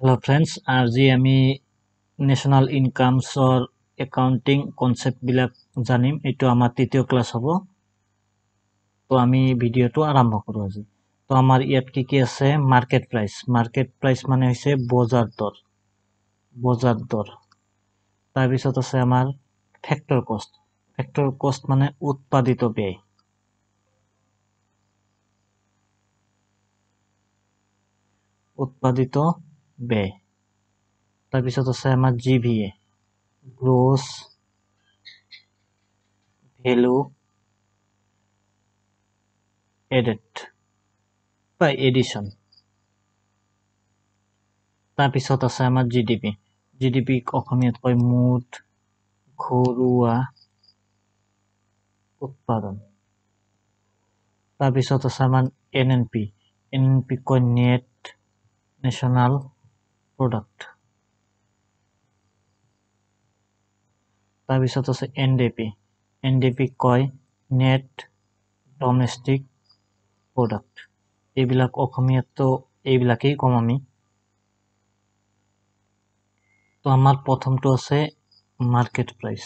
Hello friends, আজি আমি national ইনকামছৰ accounting concept বিলাক জানিম। এইটো আমাৰ তৃতীয় ক্লাস হ'ব। তো আমি ভিডিওটো আৰম্ভ কৰো আজি। তো আমাৰ ইয়াত কি আছে? Market price. মাৰ্কেট প্ৰাইস মানে হৈছে বজাৰ দৰ। বজাৰ দৰ। তাৰ পিছত আছে আমাৰ ফ্যাক্টৰ কস্ট। ফ্যাক্টৰ কস্ট মানে উৎপাদিত ব্যয়। উৎপাদিত ব্যয়। তাৰপিছত আছে আমাৰ জিভিএ, গ্ৰোস ভ্যালু এডেড বা এডিশন। তাৰপিছত আছে আমাৰ জিডিপি। জিডিপি অসমীয়াত কয় মুঠ ঘৰুৱা উৎপাদন। তাৰপিছত আছে আমাৰ এনএনপি। এনএনপি কয় নেট ন্যাশনাল প্ৰোডাক্ট। তাৰপিছত আছে এনডিপি। এনডিপি কয় নেট ডমেষ্টিক প্রোডাক্ট। এইবিলাক অসমীয়াতো এইবিলাকেই কম আমি। তো আমার প্রথমটো আছে market price.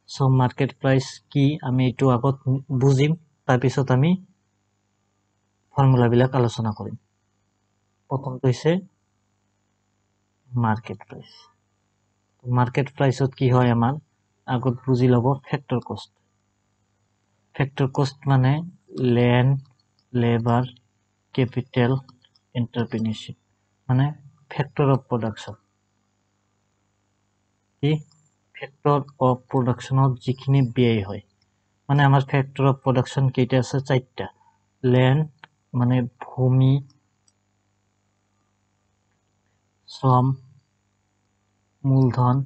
So market price কি আমি এইটো আগত বুজিম, তাৰপিছত আমি ফৰ্মুলা বিলাক আলোচনা কৰিম। প্ৰথমটো হৈছে মাৰ্কেট প্ৰাইস। মাৰ্কেট প্ৰাইসত কি হয় আমাৰ আগত বুজি লব ফ্যাক্টর কস্ট। ফ্যাক্টর কস্ট মানে ল্যান্ড, লেবার, ক্যাপিটাল, এন্টারপ্রেনিউরশিপ মানে ফ্যাক্টর অফ প্রোডাকশন। কি ফ্যাক্টর অফ প্রোডাকশনত যিখিনি ব্যয় হয়, মানে আমার ফ্যাক্টর অফ প্রোডাকশন কেইটা আছে? 4টা। ল্যান্ড মানে ভূমি, শ্রম, মূলধন,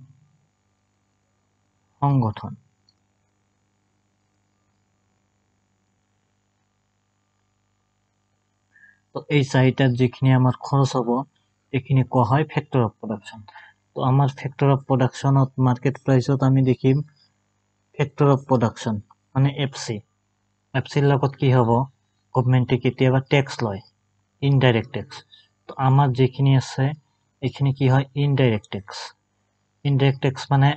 সংগঠন। তো এই 4টাত যিখিনি আমার খরচ হব এইখিনি কোৱা হয় ফ্যাক্টর অফ প্রোডাকশন। তো আমার ফ্যাক্টর অফ প্রোডাকশনত মার্কেট প্রাইসত আমি দেখিম ফ্যাক্টর অফ প্রোডাকশন মানে এফসি। এফসির লগত কি হব? গভর্নমেন্টে কেতিয়াবা ট্যাক্স লয়, ইনডাইরেক্ট ট্যাক্স। তো আমার যেখিনি আছে এখানে কি হয়? Indirect tax. ইনডাইরেক্ট ট্যাক্স মানে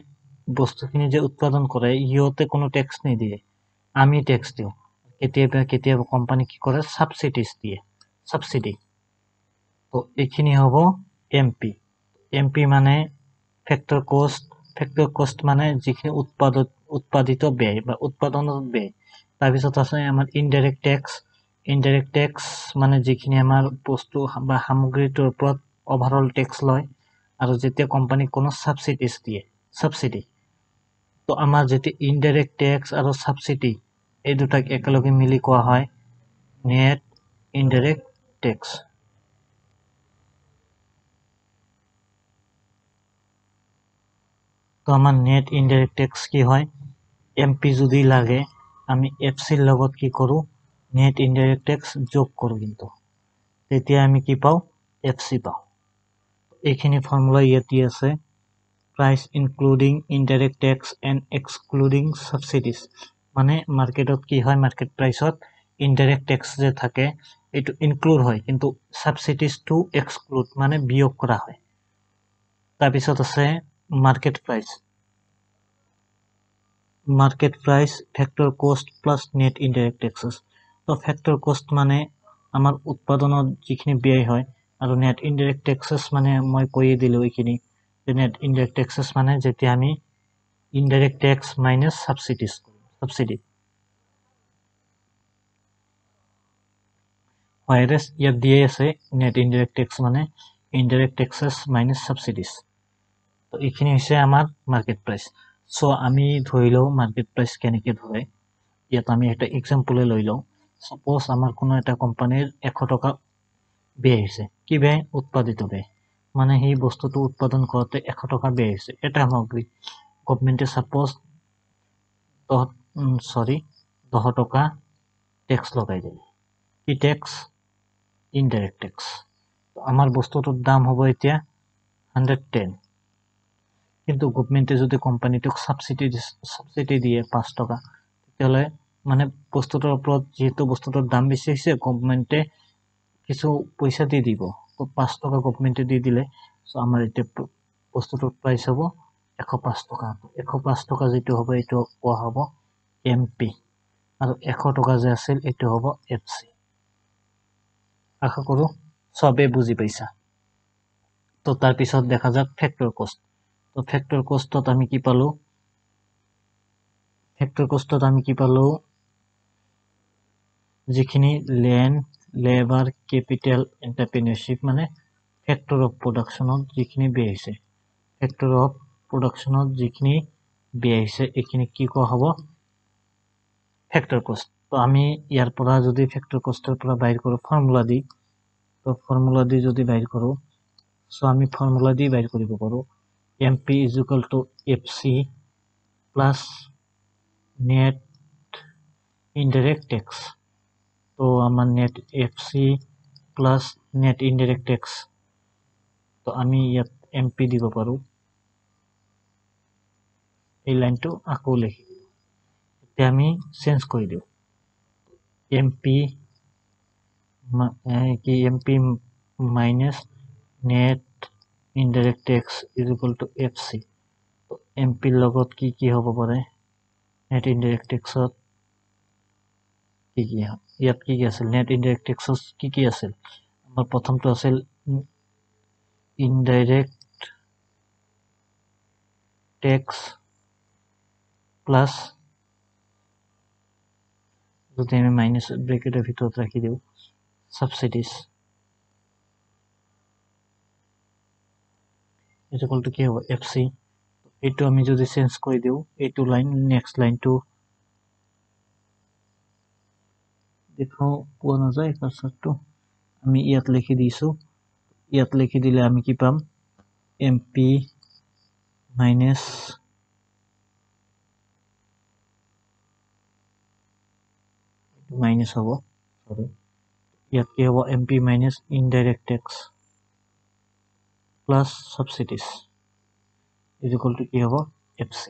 বস্তুখিনি যে উৎপাদন কৰে ইহঁতে কোনো ট্যাক্স নিদিয়ে, আমি ট্যাক্স দিওঁ। কেতিয়াবা কোম্পানি কি কৰে? সাবসিডিজ দিয়ে, সাবসিডি। তো এইখিনি হব এমপি। এমপি মানে ফ্যাক্টর কস্ট। ফ্যাক্টর কস্ট মানে যিখিনি উৎপাদিত ব্যয় বা উৎপাদনত ব্যয়। তাৰপিছত আছে আমাৰ ইনডাইৰেক্ট ট্যাক্স। ইনডাইৰেক্ট ট্যাক্স মানে যিখিনি আমাৰ বস্তু বা সামগ্ৰীটোৰ ওপৰত ওভাৰঅল ট্যাক্স লয় আৰু যেতিয়া কোম্পানি কোনো সাবসিডিজ দিয়ে, সাবসিডি। তো আমাৰ যেতিয়া ইনডাইৰেক্ট ট্যাক্স আৰু সাবসিডি এই দুটাক একেলগে মিলি কোৱা হয় নেট ইনডাইরেক্ট ট্যাক্স। তো আমার নেট ইনডাইরেক্ট ট্যাক্স কি হয়? এমপি যদি লাগে আমি এফসির লগত কি করু? নেট ইনডাইরেক্ট ট্যাক্স যোগ করু, কিন্তু তেতিয়া আমি কি পাও? এফসি পাও। এইখিনি ফর্মুলা ইয়াতে আছে। Price including indirect tax and excluding subsidies. মানে মার্কেটত কি হয়? মার্কেট প্রাইসত ইনডাইরেক্ট ট্যাক্স যে থাকে এইটো ইনক্লুড হয়, কিন্তু সাবসিডিজটো এক্সক্লুড মানে বিয়োগ করা হয়। তাৰপিছত আছে market price. Market price factor cost plus net indirect taxes. তো ফ্যাক্টর কোস্ট মানে আমার উৎপাদনত যিখিনি ব্যয় হয়, আৰু নেট ইনডাইরেক্ট ট্যাক্সেস মানে মই কৈয়ে দিলো এইখিনি। নেট ইনডাইরেক্ট ট্যাক্সেস মানে যেতিয়া আমি indirect tax minus subsidies, subsidy. Whereas ইয়াত দিয়ে আছে নেট ইনডাইরেক্ট ট্যাক্স মানে ইনডাইরেক্ট ট্যাক্সেস মাইনাস সাবসিডিজ। তো এইখিনি হৈছে আমাৰ মাৰ্কেট প্ৰাইস। সো আমি ধৰি লওঁ মাৰ্কেট প্ৰাইস কেনেকে ধৰে। ইয়াত আমি একটা এক্সাম্পলে লৈ লওঁ। সাপোজ আমার কোনো এটা কোম্পানির 100 টকা ব্যয় হৈছে। কি ব্যয়? উৎপাদিত ব্যয়। মানে সেই বস্তুটো উৎপাদন কৰোঁতে 100 টকা ব্যয় হৈছে এটা সামগ্ৰী। গভর্নমেন্টে সাপোজ 10 টকা ট্যাক্স লগাই দিলে। কি ট্যাক্স? Indirect tax. তো আমার বস্তুটোর দাম হব এতিয়া 110, কিন্তু গভর্নমেন্টে যদি কোম্পানিটোক সাবসিডি দিয়ে 5 টকা, তেতিয়াহ'লে মানে বস্তুটোৰ ওপৰত যেহেতু বস্তুটোৰ দাম বেছি হৈছে, গভর্নমেন্টে কিছু পইচা দি দিব তো 5 টকা গভর্নমেন্টে দি দিলে সো আমাৰ এতিয়া বস্তুটোৰ প্ৰাইস হ'ব 105 টকা 105 টকা যেটো হ'ব এটো কোৱা হ'ব এমপি আৰু 100 টকা যে আছিল এটো হ'ব এফসি আশা কৰো সবে বুজি পাইছা তো তাৰ পিছত দেখা যাক ফ্যাক্টর কস্ট তো ফ্যাক্টর কষ্টত আমি কি পালো যিখিনি ল্যান্ড লেবার ক্যাপিটাল এন্টারপ্রেনিয়রশিপ মানে ফ্যাক্টর অফ প্রোডাকশনত যিখিনি বে হৈছে ফ্যাক্টর অফ প্রোডাকশনত যিখিনি বে হৈছে এখিনি কি কোৱা হ'ব ফ্যাক্টৰ কস্ট তো আমি ইয়াৰ পৰা যদি ফ্যাক্টৰ কষ্টৰ পৰা বাইৰ কৰো ফৰ্মুলা দি তো ফৰ্মুলা দি যদি বাইৰ কৰো সো আমি ফৰ্মুলা দি বাইৰ কৰিব পাৰো mp fc plus net indirect tax তো আমার net fc plus net indirect tax তো আমি ইয়াত mp দিব পাৰো এই লাইনটো আকৌ লিখি এতিয়া আমি চেঞ্জ কৰি দিও mp minus net indirect tax is equal to fc তো mp লগত কি হ'ব পাৰে net indirect tax কি ইয়াত কি আছিল net indirect tax কি আছিল আমাৰ প্ৰথমটো আছিল indirect tax plus যদি আমি মাইনাস ব্ৰ্যাকেটেৰ ভিতৰত ৰাখি দিও subsidies is equal to কি হ'ব fc এটো আমি যদি চেঞ্জ কৰি দিও এটো লাইন নেক্সট লাইনটো দেখো পোৱা নাযায় কাৰ্সৰটো আমি ইয়াত লিখি দিছো ইয়াত লিখি দিলে আমি কি পাম mp minus minus হ'ব সরি ইয়াত কি হ'ব mp minus indirect tax plus subsidies is equal to কি হ'ব fc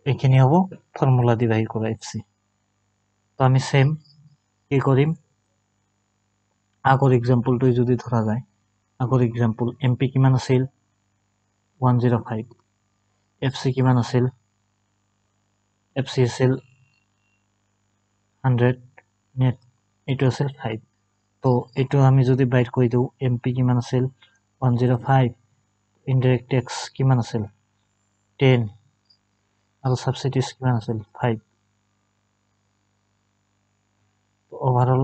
এখানে হ'ব ফর্মুলা দি বাহিৰ কৰা fc তো আমি সেম কি কৰিম আগৰ এক্সাম্পলটো যদি ধৰা যায় আগৰ এক্সাম্পল mp কিমান আছিল 105 fc কিমান আছিল fc আছিল 100 net এটো আছিল 5 তো এটো আমি যদি বাইট কৰি দিও mp কিমান আছিল 105 indirect tax কিমান আছিল 10 আৰু subsidies কিমান আছিল 5 তো ওভারঅল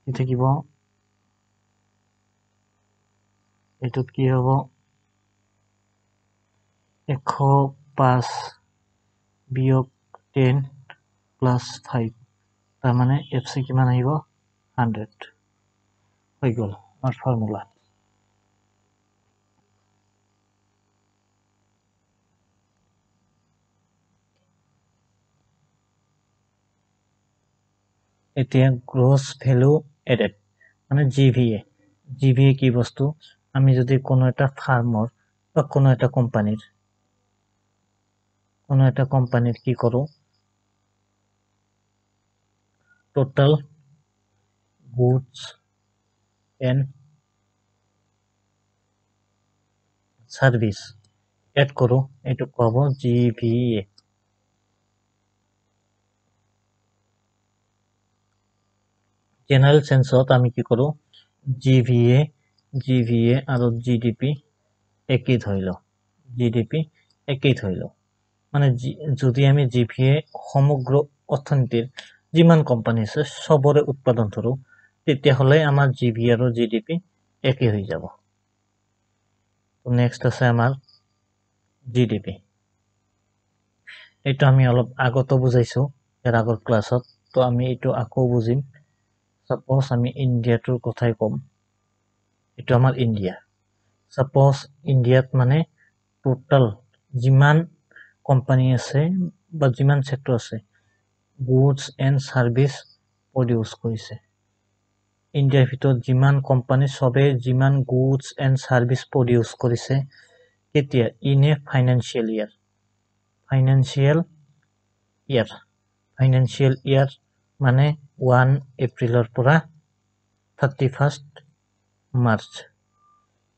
এটা কি হ'ব এটুত কি হ'ব 105 বিয়োগ 10 প্লাস 5 তার মানে fc কিমান আহিব 100 হৈ গল আমাৰ ফৰ্মুলা এতিয়া গ্রস ভ্যালু এডেড মানে জিভিএ কি বস্তু আমি যদি কোনো একটা ফার্মর বা কোনো একটা কোম্পানির কি করো total goods and service add করো এটু পাব জিভিএ জেনারেল সেন্সত আমি কি করো জিভিএ আৰু জিডিপি একই ধৰিল মানে যদি আমি জিভিএ সমগ্ৰ অৰ্থনীতিৰ যিমান কোম্পানী আছে সবৰে উৎপাদন ধৰো তেতিয়া হলে আমাৰ জিভি আৰু জিডিপি একই হৈ যাব তো নেক্সট আছে আমাৰ জিডিপি এইটো আমি অলপ আগতো বুজাইছো এৰ আগৰ ক্লাছত তো আমি এইটো আকৌ বুজিম সাপোজ আমি ইন্ডিয়াটোৰ কথাই কম এইটো আমাৰ ইন্ডিয়া সাপোজ ইন্ডিয়াত মানে টোটাল যিমান কোম্পানী আছে বা যিমান সেক্টৰ আছে গুডস এন্ড সাৰ্ভিস প্ৰডিউস কৰিছে ইন্ডিয়াৰ ভিতৰত যিমান কোম্পানী সবে যিমান গুডস এন্ড সাৰ্ভিস প্ৰডিউস কৰিছে কেতিয়া ইন এ ফাইনান্সিয়াল ইয়াৰ মানে 1 এপ্ৰিলৰ পৰা 31 মাৰ্চ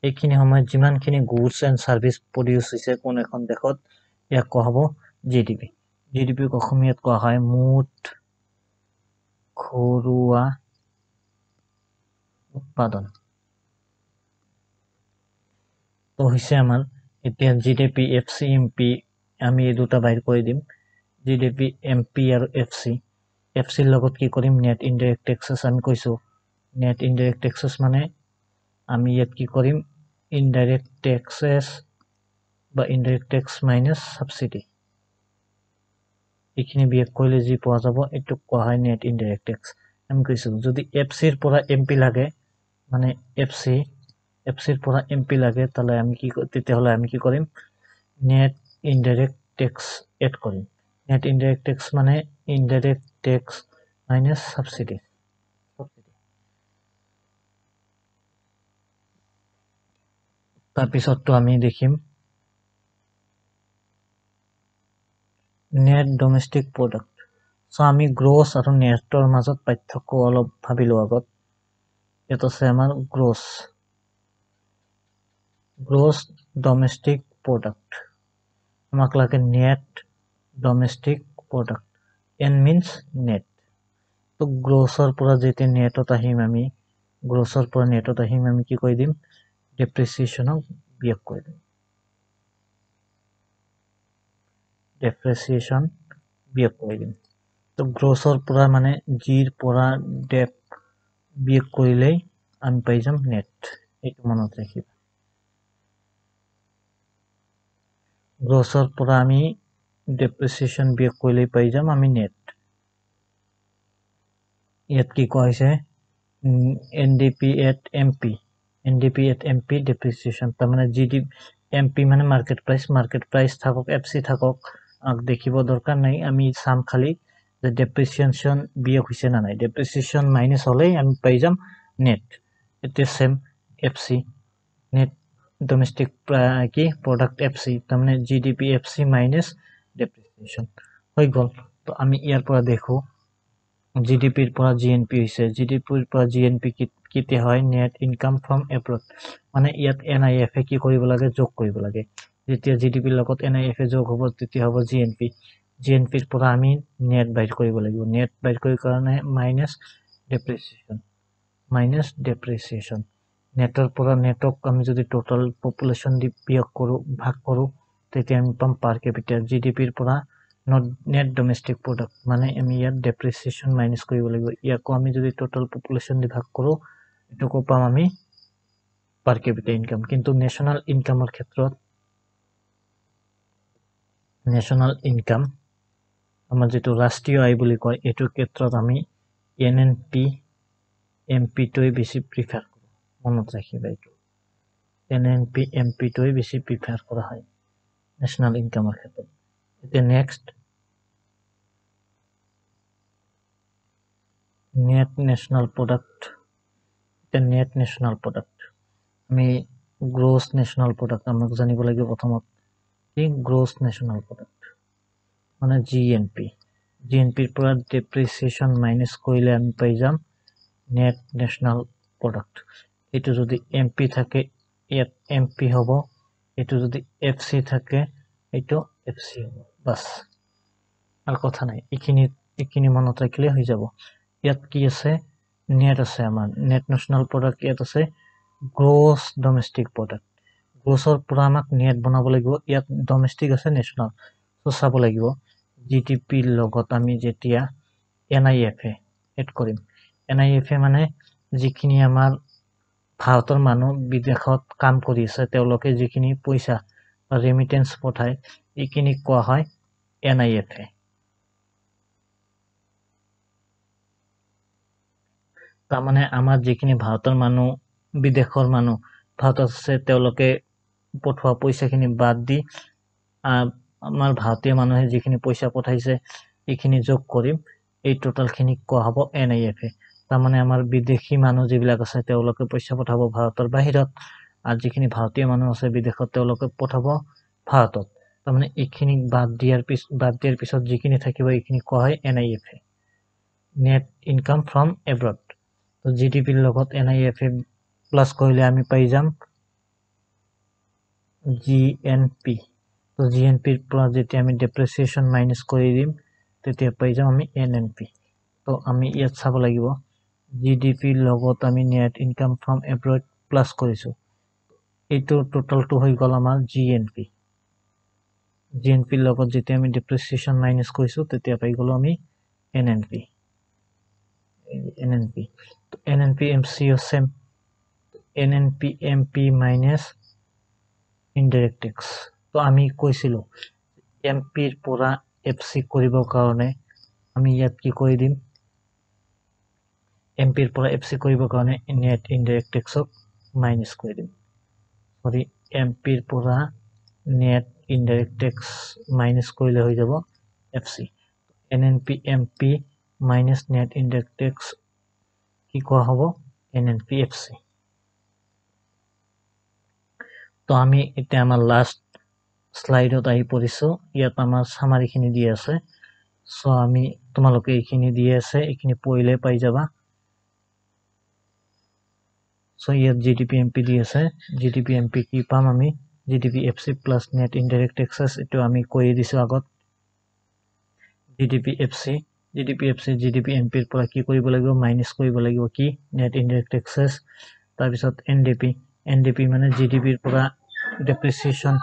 এইখিনি সময়ত যিমানখিনি গুডছ এণ্ড ছাৰ্ভিচ প্ৰডিউচ হৈছে কোনো এখন দেশত ইয়াক কোৱা হ'ব জিডিপি। জিডিপিক অসমীয়াত কোৱা হয় মুঠ ঘৰুৱা উৎপাদন। তো হৈছে আমাৰ এতিয়া জিডিপি এফচি এমপি আমি এই দুটা বাহিৰ কৰি দিম। জিডিপি এমপি আৰু এফচিৰ লগত কি কৰিম নেট ইনডাইৰেক্ট টেক্সেছ আমি কৈছোঁ। নেট ইনডাইৰেক্ট টেক্সেছ মানে আমি ইয়াত কি কৰিম ইনডাইৰেক্ট টেক্সেছ বা ইনডাইৰেক্ট টেক্স মাইনাছ সাবচিডি এইখিনি বিয়োগ কৰিলে যি পোৱা যাব এইটোক কোৱা হয় নেট ইনডাইৰেক্ট টেক্স। আমি কৈছোঁ যদি এফচিৰ পৰা এমপি লাগে মানে এফচিৰ পৰা এমপি লাগে তেতিয়াহ'লে আমি কি কৰিম নেট ইনডাইৰেক্ট টেক্স এড কৰিম। নেট ইনডাইৰেক্ট টেক্স মানে ইনডাইৰেক্ট টেক্স মাইনাছ সাবচিডি। তাৰপিছততো আমি দেখিম নেট ডমেষ্টিক প্ৰডাক্ট। চ' আমি গ্ৰছ আৰু নেটৰ মাজত পাৰ্থক্য অলপ ভাবিলোঁ আগত। ইয়াত আছে আমাৰ গ্ৰছ ডমেষ্টিক প্ৰডাক্ট, আমাক লাগে net domestic product. N means net. তো গ্ৰছৰ পৰা যেতিয়া নেটত আহিম আমি কি কৰি দিম ডেপ্ৰিচিয়েশ্যনক বিয়োগ কৰি দিম। ডেপ্ৰিচিয়েশ্যন বিয়োগ কৰি দিম। তো গ্ৰছৰ পৰা মানে জিৰ পৰা ডেপ বিয়োগ কৰিলেই আমি পাই যাম নেট। এইটো মনত ৰাখিবা। গ্ৰছৰ পৰা আমি ডেপ্ৰিচিয়েশ্যন বিয়োগ কৰিলেই পাই যাম আমি নেট। ইয়াত কি কোৱা হৈছে এনডিপি এট এমপি ডেপ্ৰিচিয়েশ্যন। তাৰমানে এমপি মানে মাৰ্কেট প্ৰাইচ থাকক এফচি থাকক দেখিব দৰকাৰ নাই, আমি চাম খালি যে ডেপ্ৰিচিয়েশ্যন বিয়োগ হৈছে না নাই। ডেপ্ৰিচিয়েশ্যন মাইনাছ হ'লেই আমি পাই যাম নেট। এতিয়া চেম এফচি নেট ডমেষ্টিক কি প্ৰডাক্ট এফচি তাৰমানে জিডিপি এফচি মাইনাছ ডেপ্ৰিচিয়েশ্যন হৈ গ'ল। তো আমি ইয়াৰ পৰা দেখোঁ জিডিপিৰ পৰা জিএনপি হৈছে। জিডিপিৰ পৰা জিএনপি কেতিয়া হয় নেট ইনকাম ফ্ৰম এব্ৰড। মানে ইয়াত NIF কি কৰিব লাগে যোগ কৰিব লাগে। যেতিয়া জিডিপিৰ লগত NIF যোগ হ'ব তেতিয়া হ'ব জিএনপিৰ পৰা আমি নেট বাহিৰ কৰিব লাগিব। নেট বাহিৰ কৰাৰ কাৰণে মাইনাছ ডেপ্ৰিচিয়েশ্যন। নেটৰ পৰা নেটক আমি যদি টোটাল পপুলেশ্যন দি বিয়োগ কৰোঁ ভাগ কৰোঁ তেতিয়া আমি পাম পাৰ কেপিটা। জিডিপিৰ পৰা নেট ডমেষ্টিক প্ৰডাক্ট মানে আমি ইয়াত ডেপ্ৰিচিয়েশ্যন মাইনাছ কৰিব লাগিব। ইয়াকো আমি যদি টোটাল পপুলেশ্যন দি ভাগ কৰোঁ এইটোকো পাম আমি পাৰ কেপিটা ইনকাম। কিন্তু নেশ্যনেল ইনকামৰ ক্ষেত্ৰত নেশ্যনেল ইনকাম আমাৰ যিটো ৰাষ্ট্ৰীয় আয় বুলি কয় এইটোৰ ক্ষেত্ৰত আমি NNP এমপিটোৱে বেছি প্ৰিফাৰ কৰোঁ। মনত ৰাখিবা এইটো NNP এমপিটোৱে বেছি প্ৰিফাৰ কৰা হয় নেশ্যনেল ইনকামৰ ক্ষেত্ৰত। এতিয়া নেক্সট নেট নেশ্যনেল প্ৰডাক্ট। এতিয়া নেট নেশ্যনেল প্ৰডাক্ট আমি গ্ৰছ নেশ্যনেল প্ৰডাক্ট আমাক জানিব লাগিব প্ৰথমত কি গ্ৰছ নেশ্যনেল প্ৰডাক্ট মানে জিএনপিৰ পৰা ডেপ্ৰিচিয়েশ্যন মাইনাছ কৰিলে আমি পাই যাম নেট নেশ্যনেল প্ৰডাক্ট। এইটো যদি এমপি থাকে ইয়াত এমপি হ'ব, এইটো যদি এফচি থাকে এইটো এফচি হ'ব। বাছ আৰু কথা নাই, এইখিনি মনত ৰাখিলে হৈ যাব। ইয়াত কি আছে নেট আছে আমাৰ নেট নেশ্যনেল প্ৰডাক্ট। ইয়াত আছে গ্ৰছ ডমেষ্টিক প্ৰডাক্ট। গ্ৰছৰ পৰা আমাক নেট বনাব লাগিব। ইয়াত ডমেষ্টিক আছে নেশ্যনেল। চ' চাব লাগিব জিডিপিৰ লগত আমি যেতিয়া NIF এড কৰিম। NIF মানে যিখিনি আমাৰ ভাৰতৰ মানুহ বিদেশত কাম কৰি আছে তেওঁলোকে যিখিনি পইচা বা ৰেমিটেঞ্চ পঠায় এইখিনিক কোৱা হয় NIF। তাৰমানে আমাৰ যিখিনি ভাৰতৰ মানুহ বিদেশৰ মানুহ ভাৰতত আছে তেওঁলোকে পঠোৱা পইচাখিনি বাদ দি আমাৰ ভাৰতীয় মানুহে যিখিনি পইচা পঠাইছে এইখিনি যোগ কৰিম। এই টোটালখিনিক কোৱা হ'ব NIF। তাৰমানে আমাৰ বিদেশী মানুহ যিবিলাক আছে তেওঁলোকে পইচা পঠাব ভাৰতৰ বাহিৰত আৰু যিখিনি ভাৰতীয় মানুহ আছে বিদেশত তেওঁলোকে পঠাব ভাৰতত। তাৰমানে এইখিনিক বাদ দিয়াৰ পিছত যিখিনি থাকিব এইখিনি কোৱা হয় NIF। Net income from abroad তো জিডিপিৰ লগত NIFA প্লাছ কৰিলে আমি পাই যাম GNP তো GNPৰ পৰা যেতিয়া আমি ডেপ্ৰিচিয়েশ্যন মাইনাছ কৰি দিম তেতিয়া পাই যাম আমি NNP তো আমি ইয়াত চাব লাগিব জিডিপিৰ লগত আমি net income from abroad plus কৰিছো এইটো টোটালটো হৈ গ'ল আমাৰ GNPৰ লগত যেতিয়া আমি ডেপ্ৰিচিয়েশ্যন মাইনাছ কৰিছো তেতিয়া পাই গ'লো আমি NNP তো NNP MCO same NNP MP minus indirect tax তো আমি কৈছিলো MP ৰ পৰা FC কৰিবৰ কাৰণে আমি ইয়াত কি কৰি দিম MP ৰ পৰা FC কৰিবৰ কাৰণে net indirect tax মাইনাছ কৰি দিম সৰি MP ৰ পৰা net indirect tax মাইনাছ কৰিলে হৈ যাব FC NNP MP minus net indirect tax কি কোৱা হ'ব NNP FC তো আমি এতিয়া আমাৰ লাষ্ট স্লাইডত আহি পৰিছো ইয়াত আমাৰ সামাৰিখিনি দি আছে সো আমি তোমালোকে এইখিনি দি আছে এইখিনি পঢ়িলে পাই যাবা সো ইয়াত জিডিপি এমপি দি আছে জিডিপি এমপি কি পাম আমি GDP FC plus net indirect taxes এটো আমি কৈ দিছো আগত জিডিপি এফসি জিডিপি এমপি ৰ পৰা কি কৰিব লাগিব মাইনাস কৰিব লাগিব কি নেট ইনডাইৰেক্ট টেক্সেস তাৰ পিছত এনডিপি মানে জিডিপি ৰ পৰা ডেপ্ৰিসিয়েশন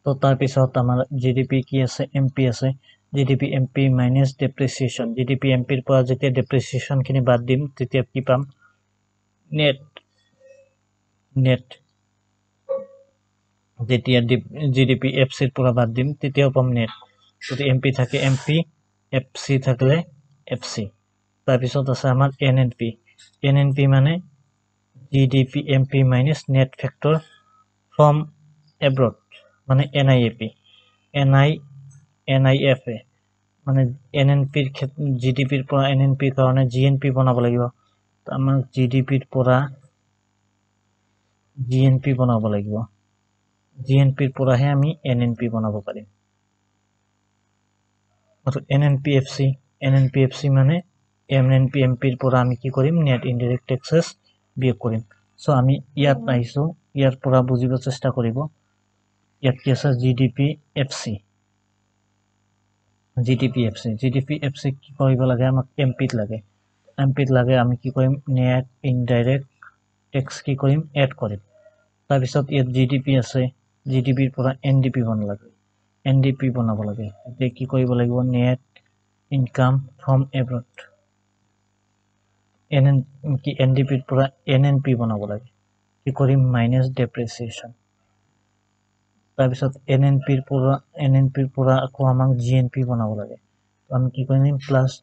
তো তাৰ পিছত আমাৰ জিডিপি কি আছে এমপি আছে GDP MP minus depreciation GDP MP ৰ পৰা যেতিয়া ডেপ্ৰিসিয়েশন খিনি বাদ দিম তেতিয়া কি পাম নেট যেতিয়া জিডিপি এফসি ৰ পৰা বাদ দিম তেতিয়াও পাম নেট যদি এমপি থাকে এমপি এফসি থাকলে এফসি তাৰ পিছত আছে আমাৰ এনএনপি মানে GDP MP minus net factor from abroad মানে NIFA মানে NNP ৰ জিডিপি ৰ পৰা NNP ৰ কাৰণে GNP বনাব লাগিব তো আমাক জিডিপি ৰ পৰা GNP বনাব লাগিব GNP ৰ পৰাহে আমি NNP বনাব পাৰিম আৰু NNPFC মানে NNPMP ৰ পৰা আমি কি কৰিম নেট ইনডাইৰেক্ট টেক্সেস বিয়োগ কৰিম সো আমি ইয়াত আহিছো ইয়াৰ পৰা বুজিব চেষ্টা কৰিব ইয়াত কি আছে GDPFC কি কৰিব লাগে আমাক MP ত লাগে আমি কি কৰিম নেট ইনডাইৰেক্ট টেক্স কি কৰিম এড কৰিম তাৰ পিছত ইয়াত GDP আছে GDP ৰ পৰা NDP বনাব লাগে এতিয়া কি কৰিব লাগিব net income from abroad NDP ৰ পৰা NNP বনাব লাগে কি কৰিম মাইনাস ডেপ্ৰিসিয়েশন তাৰ পিছত NNP ৰ পৰা আকৌ আমাক GNP বনাব লাগে তো আমি কি কৰিম plus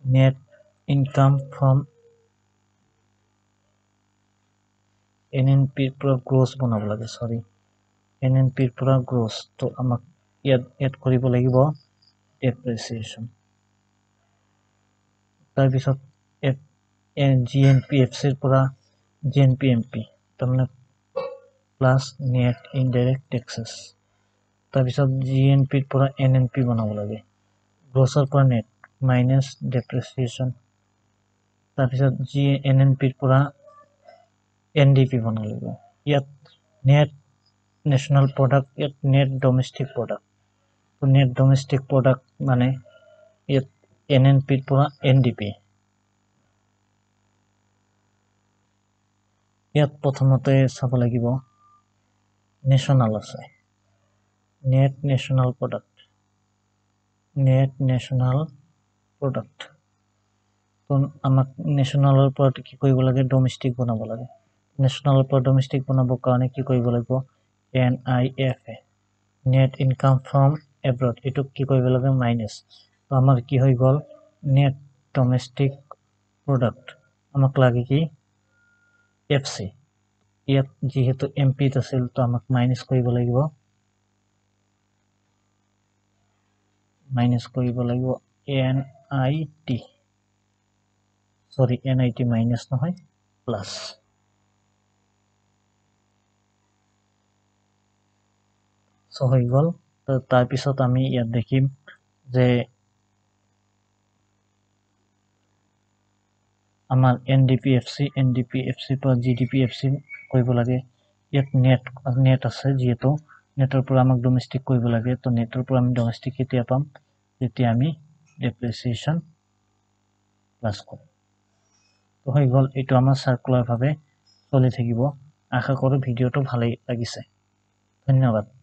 net income from NNP ৰ পৰা গ্ৰছ বনাব লাগে সৰি NNP ৰ পৰা গ্ৰছ তো আমাক ইয়াত এড কৰিব লাগিব ডেপ্ৰিসিয়েশন তাৰ পিছত GNPFC ৰ পৰা GNPMP তাৰমানে প্লাস নেট ইনডাইৰেক্ট টেক্সেস তাৰ পিছত GNP ৰ পৰা NNP বনাব লাগে গ্ৰছৰ পৰা নেট মাইনাস ডেপ্ৰিসিয়েশন তাৰ পিছত NNP ৰ পৰা NDP বনাব লাগিব ইয়াত নেট ন্যাশনাল প্ৰোডাক্ট ইয়াত নেট ডোমেস্টিক প্ৰোডাক্ট তো নেট ডোমেস্টিক প্ৰোডাক্ট মানে ইয়াত NNP ৰ পৰা NDP ইয়াত প্ৰথমতে চাব লাগিব ন্যাশনাল আছে নেট ন্যাশনাল প্ৰোডাক্ট তো আমাক ন্যাশনালৰ পৰা কি কৰিব লাগে ডোমেস্টিক বনাব লাগে ন্যাশনালৰ পৰা ডোমেস্টিক বনাবৰ কাৰণে কি কৰিব লাগিব NIFA net income from abroad এটো কি কৰিব লাগে মাইনাস তো আমাৰ কি হৈ গল নেট ডোমেস্টিক প্ৰোডাক্ট আমাক লাগে কি FC ইয়াত যেহেতু MP ত আছিল তো আমাক মাইনাস কৰিব লাগিব NIT সৰি NIT মাইনাস নহয় প্লাস সো হৈ গ'ল তো তাৰ পিছত আমি ইয়াত দেখিম যে আমাৰ NDPFC পৰা GDPFC কৰিব লাগে ইয়াত নেট আছে যেহেতু নেটৰ পৰা আমাক ডোমেষ্টিক কৰিব লাগে তো নেটৰ পৰা আমি ডোমেষ্টিক কেতিয়া পাম যেতিয়া আমি ডেপ্ৰিচিয়েশ্যন প্লাস কৰিম তো হৈ গ'ল এইটো আমাৰ সাৰ্কুলাৰ ভাৱে চলি থাকিব আশা কৰো ভিডিওটো ভালেই লাগিছে ধন্যবাদ